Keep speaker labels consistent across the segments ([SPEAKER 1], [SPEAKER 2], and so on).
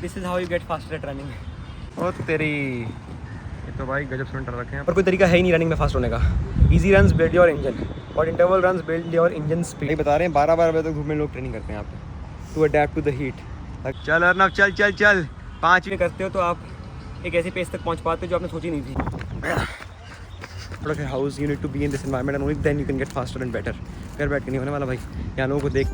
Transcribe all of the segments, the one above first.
[SPEAKER 1] This is how you get faster at running. और तेरी ये तो भाई गजब स्प्रिंटर रखे हैं, पर कोई तरीका है ही नहीं रनिंग में फास्ट होने का। Easy runs build your engine और interval runs build your engine speed. बता रहे हैं 12-12 बजे तक धूप में लोग ट्रेनिंग करते हैं यहाँ पे to adapt to the heat. चल अर्नव चल चल चल 5 में करते हो तो आप एक ऐसी पेस तक पहुँच पाते हो जो आपने सोची नहीं थी। Product house you need to be in this environment and only then you can get faster and better. घर बैठ के नहीं होने वाला भाई, यहाँ लोगों को देख।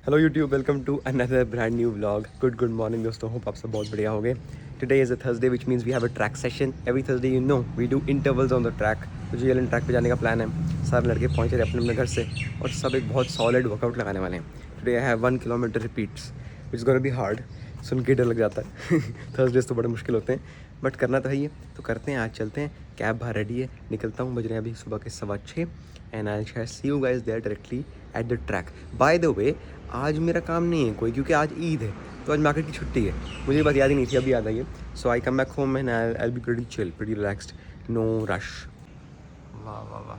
[SPEAKER 1] Hello YouTube, welcome to another brand new vlog. Good morning दोस्तों, होप आप सब बहुत बढ़िया हो गए। Today is a Thursday which means we have a track session. Every Thursday you know we do intervals on the track. तो GLN track पे जाने का प्लान है। सारे लड़के पहुँच रहे अपने अपने घर से और सब एक बहुत सॉलिड वर्कआउट लगाने वाले हैं। Today I have 1 kilometre repeats which gonna be hard. सुन के डर लग जाता है थर्सडेज तो बड़े मुश्किल होते हैं, बट करना तो है ही है। तो करते हैं, आज चलते हैं। कैब बाहर रेडी है, निकलता हूँ। बज रहे हैं अभी सुबह के 6:15 and I shall see you guys there directly at the track. By the way आज मेरा काम नहीं है कोई, क्योंकि आज ईद है तो आज मार्केट की छुट्टी है। मुझे बात याद ही नहीं थी, अभी याद आई है। So I come back home and I be pretty chill, pretty relaxed, no rush. वाह वाह वाह,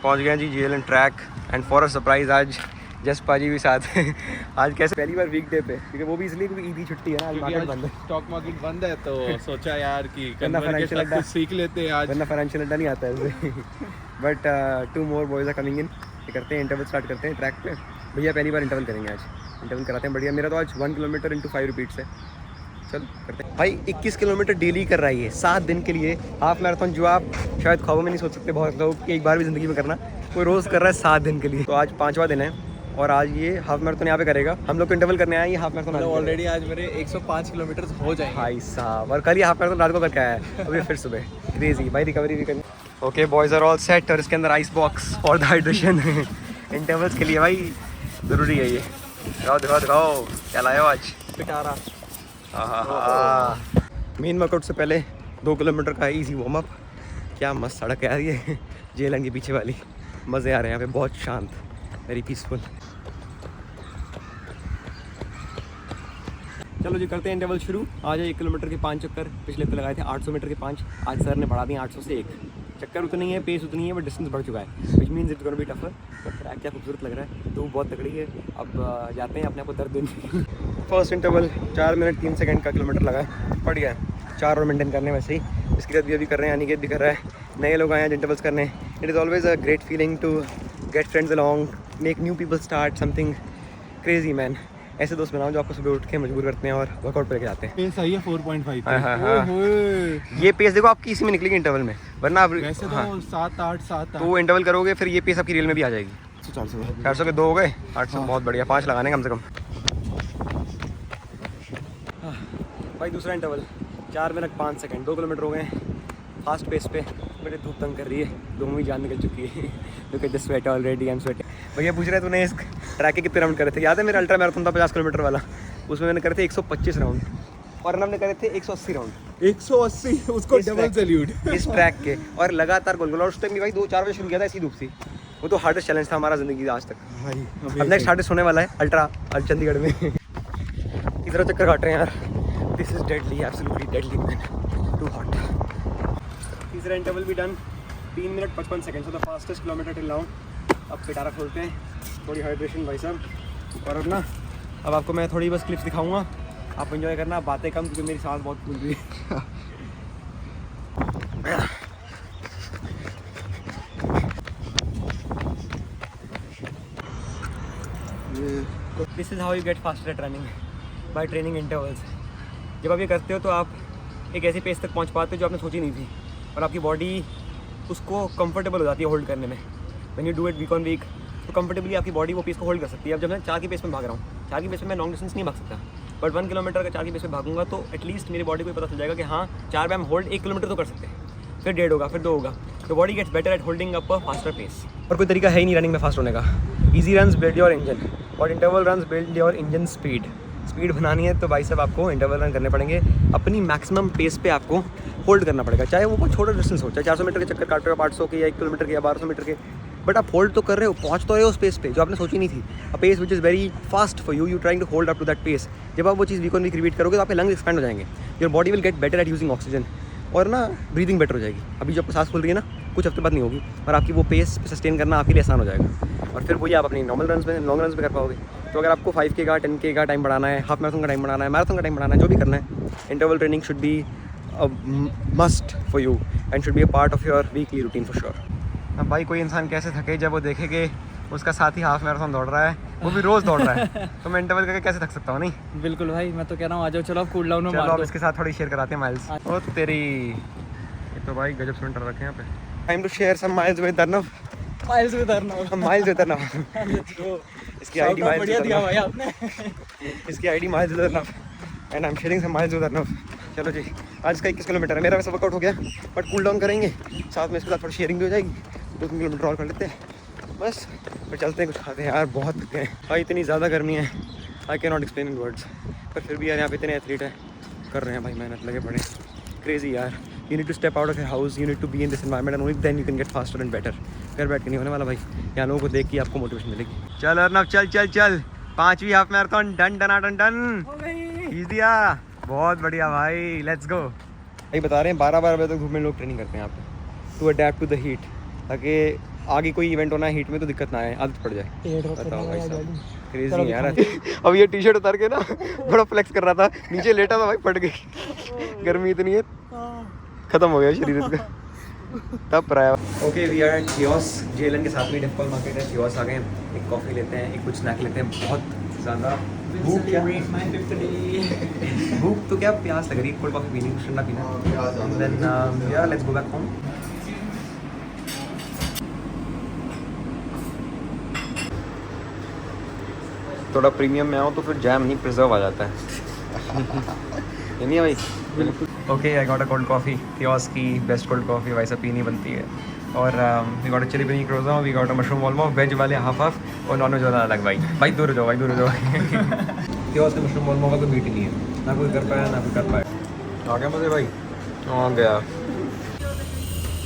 [SPEAKER 1] पहुंच गए जी GLN track and for a surprise आज जसपा जी भी साथ हैं। आज कैसे पहली बार वीकडे पे, क्योंकि वो भी इसलिए क्योंकि ईद की छुट्टी है ना, आज मार्केट बंद है,
[SPEAKER 2] स्टॉक मार्केट बंद है। तो सोचा यार कि
[SPEAKER 1] वरना फाइनेंशियल अड्डा
[SPEAKER 2] सीख लेते हैं आज,
[SPEAKER 1] वरना फाइनेंशियल अड्डा नहीं आता है इससे। But 2 more boys are coming in. करते हैं इंटरवल, स्टार्ट करते हैं ट्रैक पे। भैया पहली बार इंटरवल करेंगे आज, इंटरवल कराते हैं बढ़िया। मेरा तो आज 1 किलोमीटर इंटू 5 रिपीट्स है। चल करते हैं भाई। 21 किलोमीटर डेली कर रही है 7 दिन के लिए हाफ मैराथन, जो आप शायद ख्वाबों में नहीं सोच सकते बहुत लोग कि एक बार भी ज़िंदगी में करना। कोई रोज़ कर रहा है 7 दिन के लिए। तो आज 5वां दिन है और आज ये हाफ मैराथन यहाँ पे करेगा। हम लोग को इंटरवल करने आए, ये हाफ मैराथन
[SPEAKER 2] ऑलरेडी आज मेरे 105 किलोमीटर हो जाएंगे
[SPEAKER 1] भाई साहब। और कल ही हाफ मैराथन रात को करके आया है, अभी फिर सुबह क्रेजी भाई, रिकवरी भी करनी। Okay boys are all set और इसके अंदर ice box for the hydration intervals के लिए भाई ज़रूरी है ये। दिखाओ क्या लाए हो आज?
[SPEAKER 2] पिटारा।
[SPEAKER 1] मेन वर्कआउट से पहले 2 किलोमीटर का इजी वार्म अप। क्या मस्त सड़क है यार ये जेलन के पीछे वाली, मज़े आ रहे हैं यहाँ पे, बहुत शांत, वेरी पीसफुल। चलो जी करते हैं इंटरवल शुरू। आज 1 किलोमीटर के 5 चक्कर, पिछले हफ्ते लगाए थे 800 मीटर के 5, आज सर ने बढ़ा दिए 800 से 1। चक्कर उतनी है, पेस उतनी है, बट डिस्टेंस बढ़ चुका है, which means it's gonna be tougher. But track क्या खूबसूरत लग रहा है, धूप बहुत तगड़ी है। अब जाते हैं, अपने आप को दर्द देने। फर्स्ट इंटरवल 4 मिनट 3 सेकंड का किलोमीटर लगा है, पड़ गया है 4 और मेंटेन करने वैसे ही। इसके बाद भी अभी कर रहे हैं, अनिकेत भी कर रहा है, नए लोग आए हैं इंटरवल्स करने। It is always a great feeling to get friends along, make new people, start something crazy man. ऐसे दोस्त बनाओ जो आपको सुबह उठ के मजबूर करते हैं और वर्कआउट पे लेके जाते हैं।
[SPEAKER 2] पेस आई है 4.5।
[SPEAKER 1] ये पेस देखो आपकी इसी में निकलेगी इंटरवल में, वरना आप
[SPEAKER 2] वैसे तो 7-8
[SPEAKER 1] तो इंटरवल करोगे फिर ये पेस आपकी रील में भी आ जाएगी। 400 के 2 हो गए, 800 बहुत बढ़िया, 5 लगाने कम से कम। भाई दूसरा इंटरवल 4 मिनट 5 सेकंड, 2 किलोमीटर हो गए फास्ट पेस पे। मेरे धूप तंग कर रही है, दोनों ही जान निकल चुकी है। Look at the sweat already, I am sweating. भैया पूछ रहे तूने इस ट्रैक के कितने राउंड करे थे? याद है मेरा अल्ट्रा मैराथन था 50 किलोमीटर वाला, उसमें मैंने करे थे 125 राउंड और हमने करे थे 180 राउंड।
[SPEAKER 2] 180, उसको डबल सैल्यूट इस
[SPEAKER 1] ट्रैक के। और लगातार गोल गोल। और उस टाइम भी भाई 2-4 बजे शुरू किया था, ऐसी धूप थी। वो तो हार्डेस्ट चैलेंज था हमारा ज़िंदगी आज तक। अब नेक्स्ट हार्डेस्ट होने वाला है अल्ट्रा चंडीगढ़ में। इधर चक्कर काट रहे हैं यार, this is deadly, absolutely deadly man, too hot. तीसरा इंटरवल भी done, 3 minute 55 second, so the fastest kilometre till now. अब पिटारा खोलते हैं, थोड़ी हाइड्रेशन भाई साहब। और अब ना, अब आपको मैं थोड़ी बस क्लिप्स दिखाऊंगा, आप एंजॉय करना, बातें कम, क्योंकि मेरी सांस बहुत फूल रही है। This is how you get faster at running, by training intervals. जब आप ये करते हो तो आप एक ऐसी पेस तक पहुंच पाते हो जो आपने सोची नहीं थी, और आपकी बॉडी उसको कंफर्टेबल हो जाती है होल्ड करने में। When you do it week on week, तो कंफर्टेबली आपकी बॉडी वो पेस को होल्ड कर सकती है। अब जब मैं 4 की पेस में भाग रहा हूँ, 4 की पेस में मैं लॉन्ग डिस्टेंस नहीं भाग सकता, बट 1 किलोमीटर का 4 की पेस में भागूंगा तो एटलीस्ट मेरी बॉडी को पता चल जाएगा कि हाँ 4 में हम होल्ड 1 किलोमीटर तो कर सकते हैं, फिर 1.5 होगा, फिर 2 होगा। तो body gets better at holding up a faster pace. और कोई तरीका है ही नहीं रनिंग में फास्ट होने का। Easy runs build your engine और interval runs build your engine speed. Speed बनानी है तो भाई साहब आपको इंटरवल रन करने पड़ेंगे, अपनी मैक्सिमम पेस पे आपको होल्ड करना पड़ेगा, चाहे वो बहुत छोटा डिस्टेंस हो, चाहे 400 मीटर के चक्कर काट रहे हो, 800 के या 1 किलोमीटर के या 1200 मीटर के, बट आप होल्ड तो कर रहे हो, पहुँच तो रहे हो उस पेस पे जो आपने सोची नहीं थी, a pace which is very fast for you trying to hold up to that pace. जब आप वो चीज़ वीक ऑन वीक रिपीट करोगे तो आपके लंग्स एक्सपैंड हो जाएंगे, your body will get better at using oxygen, और ना ब्रीदिंग बेटर हो जाएगी। अभी जो आपको सांस फूल रही है ना, कुछ हफ्ते बाद नहीं होगी, और आपकी वो पेस सस्टेन करना आपके लिए आसान हो जाएगा, और फिर वही आप अपनी नॉर्मल रन में, लॉन्ग रन में कर पाओगे। तो अगर आपको 5K का 10K का टाइम बढ़ाना है, हाफ मैराथन का टाइम बढ़ाना है, मैराथन का टाइम बढ़ाना है, जो भी करना है, interval training should be a must for you and should be a part of your weekly routine for sure. अब भाई कोई इंसान कैसे थके जब वो देखे कि उसका साथी हाफ मैराथन दौड़ रहा है, वो भी रोज़ दौड़ रहा है, तो मैं इंटरवल करके कैसे थक सकता हूँ? नहीं
[SPEAKER 2] बिल्कुल भाई, मैं तो कह रहा हूँ आ जाओ, चलो आप कूल डाउन में
[SPEAKER 1] चलो
[SPEAKER 2] मार
[SPEAKER 1] अब
[SPEAKER 2] दो।
[SPEAKER 1] इसके साथ थोड़ी शेयर कराते हैं माइल्स। ओ तेरी, ये तो भाई गजब स्प्रिंटर रखे हैं यहाँ पे। Time to share some miles with Arnav.
[SPEAKER 2] Miles with Arnav.
[SPEAKER 1] Miles with Arnav. इसकी आईडी माइल्स
[SPEAKER 2] बढ़िया
[SPEAKER 1] विद
[SPEAKER 2] दिया
[SPEAKER 1] अर्नव।
[SPEAKER 2] भाई आपने।
[SPEAKER 1] इसकी ID miles with Arnav and I am sharing some miles with Arnav. चलो जी, आज का 21 किलोमीटर है मेरा, वैसे वर्कआउट हो गया, बट कूल डाउन करेंगे साथ में, इसके साथ थोड़ी शेयरिंग भी हो जाएगी, 2-3 किलोमीटर और कर लेते हैं बस, फिर चलते हैं, कुछ खाते हैं। यार बहुत थके हैं भाई, इतनी ज़्यादा गर्मी है, I can not explain in words, पर फिर भी यार यहाँ पे इतने एथलीट हैं, कर रहे हैं भाई, मेहनत लगे पड़े, क्रेजी यार। You need to step out of your house, you need to be in this environment and only then you can get faster and better. घर बैठ के नहीं होने वाला भाई, यहाँ लोगों को देख के आपको मोटिवेशन मिलेगी। चल अर्नव चल चल चल, 5वीं half marathon done done done done, खींच दिया, बहुत बढ़िया भाई, लेट्स गो। भाई बता रहे हैं 12-12 बजे तक धूप में लोग ट्रेनिंग करते हैं यहाँ पे, to adapt to the heat, ताकि आगे कोई इवेंट होना है हीट में तो दिक्कत ना आए, आदत पड़ जाए। बताओ भाई साहब, क्रेजी है यार। अब ये टी-शर्ट उतार के ना बड़ा फ्लेक्स कर रहा था, नीचे लेटा था भाई, फट गई, गर्मी इतनी है, खत्म हो गया शरीर इसका, तब पर आया। Okay we are at Theos, जेलन के साथ में डेफकॉल मार्केट है, थियोस आ गए हैं, एक कॉफ़ी लेते हैं, एक कुछ स्नैक लेते हैं, बहुत ज़्यादा भूख, क्या भूख तो क्या प्यास लग रही है, कोल्ड कॉफ़ी पीनी, ठंडा पीना, देन या लेट्स गो बैक होम। थोड़ा प्रीमियम में आओ तो फिर जैम नहीं प्रिजर्व आ जाता है। ये नहीं है भाई, बिल्कुल। Okay I got a cold coffee, Theos की बेस्ट कोल्ड कॉफ़ी वैसा पीनी बनती है, और we got a chilli paneer croissant, we got a mushroom वॉलमो, वेज वाले हाफ और नॉन वेज वाला अलग। भाई दूर हो जाओ भाई, दूर हो जाओ। थियोस के मशरूम वॉलमो का तो बीट ही नहीं है, ना कोई कर पाया ना कोई कर पाया। आ गया मुझे भाई, आ गया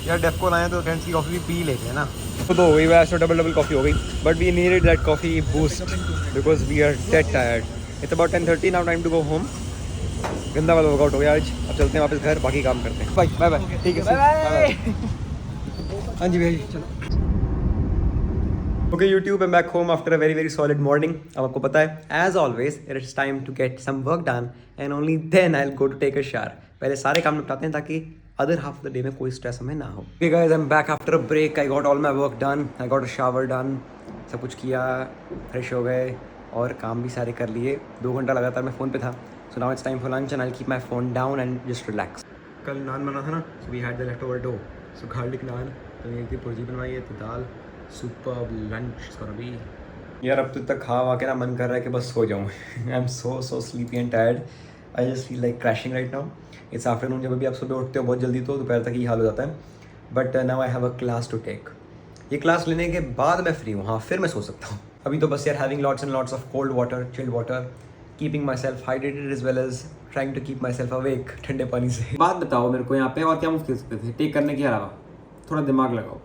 [SPEAKER 1] यार। डेफकॉल आए तो फ्रेंड्स की कॉफ़ी भी पी लेते हैं ना, तो हो गई वैसे डबल कॉफ़ी हो गई, but we needed that coffee boost because we are dead tired. It's about 10:30 now, time to go home. गंदा वाला वर्कआउट हो गया आज, अब चलते हैं वापस घर, बाकी काम करते हैं। बाय बाय बाय, ठीक है, बाय बाय। हाँ जी भैया चलो। Okay YouTube, I am back home after a very very solid morning. अब आपको पता है as always it is time to get some work done and only then I will go to take a shower. पहले सारे काम निपटाते हैं ताकि other half of the day में कोई स्ट्रेस हमें ना हो। Okay guys, I am back after a break, I got all my work done, I got a shower done, सब कुछ किया, फ्रेश हो गए और काम भी सारे कर लिए। 2 घंटा लगातार मैं फ़ोन पे था, so now it's time for lunch and I keep my phone down and just relax. कल नान बना था ना, so we had the left over dough, so garlic naan, पनीर की भुर्जी बनवाई है, तो दाल, सुपर लंच फॉर अभी। यार अब तो तक खा वा के ना मन कर रहा है कि बस सो जाऊँ। I am so sleepy and tired, I just feel like crashing right now. It's afternoon, जब अभी आप सुबह उठते हो बहुत जल्दी तो दोपहर तक ही हाल हो जाता है, but now I have a class to take. ये क्लास लेने के बाद मैं फ्री हूँ, हाँ फिर मैं सो सकता हूँ। अभी तो बस यार having lots and lots of cold water, chilled water, keeping myself hydrated as well as trying to keep myself awake ठंडे पानी से। बात बताओ मेरे को यहाँ पे और क्या मुफ्त कर सकते थे टेक करने के अलावा, थोड़ा दिमाग लगाओ।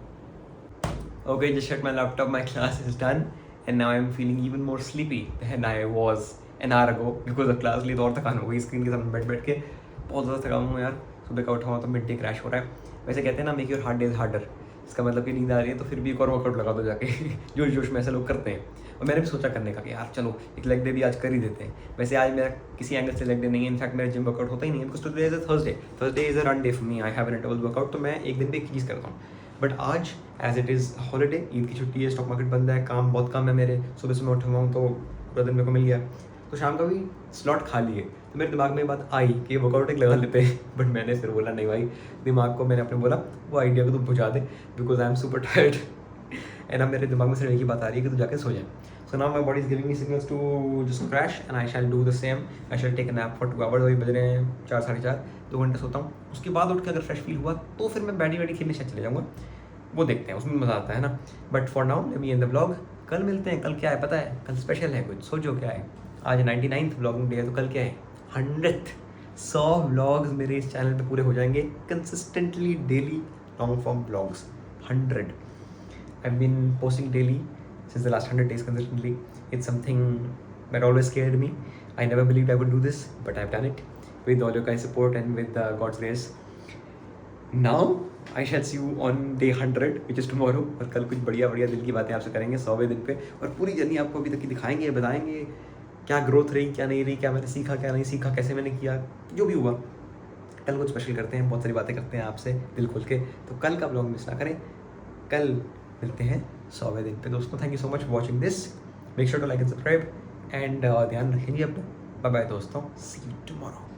[SPEAKER 1] Okay just shut my laptop, my class is done and now I am feeling even more sleepy then I was an hour ago because of class. लिए तो और थकान हो गई, स्क्रीन के सामने बैठ के बहुत ज़्यादा थका हूँ यार। सुबह का उठा हुआ तो मिड डे क्रैश हो रहा है। वैसे कहते हैं ना make your hard days harder, इसका मतलब कि नींद आ रही है तो फिर भी एक और वर्कआउट लगा दो जाके। जोश जोश में ऐसे लोग करते हैं, और मैंने भी सोचा करने का कि यार चलो एक लेग डे भी आज कर ही देते हैं। वैसे आज मेरा किसी एंगल से लेग डे नहीं है, इनफैक्ट मेरा जिम वर्कआउट होता ही नहीं है because today is a Thursday is a run day for me, I have an interval workout, तो मैं एक दिन भी एक चीज़ करता हूँ। बट आज as it is holiday, Eid की छुट्टी है, स्टॉक मार्केट बंद है, काम बहुत कम है मेरे, सुबह उठा हुआ हूँ तो पूरा दिन मेरे को मिल गया, तो शाम का भी स्लॉट खाली है। तो मेरे दिमाग में ये बात आई कि वर्कआउट एक लगा लेते हैं, बट मैंने फिर बोला नहीं भाई, दिमाग को मैंने अपने बोला वो आइडिया को तू बुझा दे because I am super tired and अब मेरे दिमाग में सिर्फ एक ही बात आ रही है कि तू जाके सो जाए। So now my body is giving me signals to just crash and I shall do the same, I shall take a nap for 2 hours. अभी बज रहे हैं 4 साढ़े 4, 2 घंटे सोता हूँ, उसके बाद उठ के अगर फ्रेश फील हुआ तो फिर मैं बैटी वैटी खेलने शायद चले जाऊँगा, वो देखते हैं, उसमें मज़ा आता है ना। But for now let me and the vlog, कल मिलते हैं। कल क्या है पता है, कल स्पेशल है कुछ, सोचो क्या है। आज 99th व्लॉगिंग डे है, तो कल क्या है 100 व्लॉग्स मेरे इस चैनल पे पूरे हो जाएंगे consistently, daily long form vlogs 100। I've been posting daily since the last 100 days consistently. It's something that always scared me. I never believed I would do this, but I've done it with all your guys' support and with God's grace. Now I shall see you on day 100, which is tomorrow. और कल कुछ बढ़िया बढ़िया दिल की बातें आपसे करेंगे 100वें दिन पे, और पूरी जर्नी आपको अभी तक की दिखाएंगे, बताएंगे क्या ग्रोथ रही, क्या नहीं रही, क्या मैंने सीखा, क्या नहीं सीखा, कैसे मैंने किया, जो भी हुआ। कल कुछ स्पेशल करते हैं, बहुत सारी बातें करते हैं आपसे दिल खोल के, तो कल का ब्लॉग मिस ना करें। कल मिलते हैं 100वें दिन पे दोस्तों। Thank you so much for watching this. Make sure to like and subscribe and ध्यान रखेंगे अपना। बाय बाय दोस्तों, सी यू टुमारो।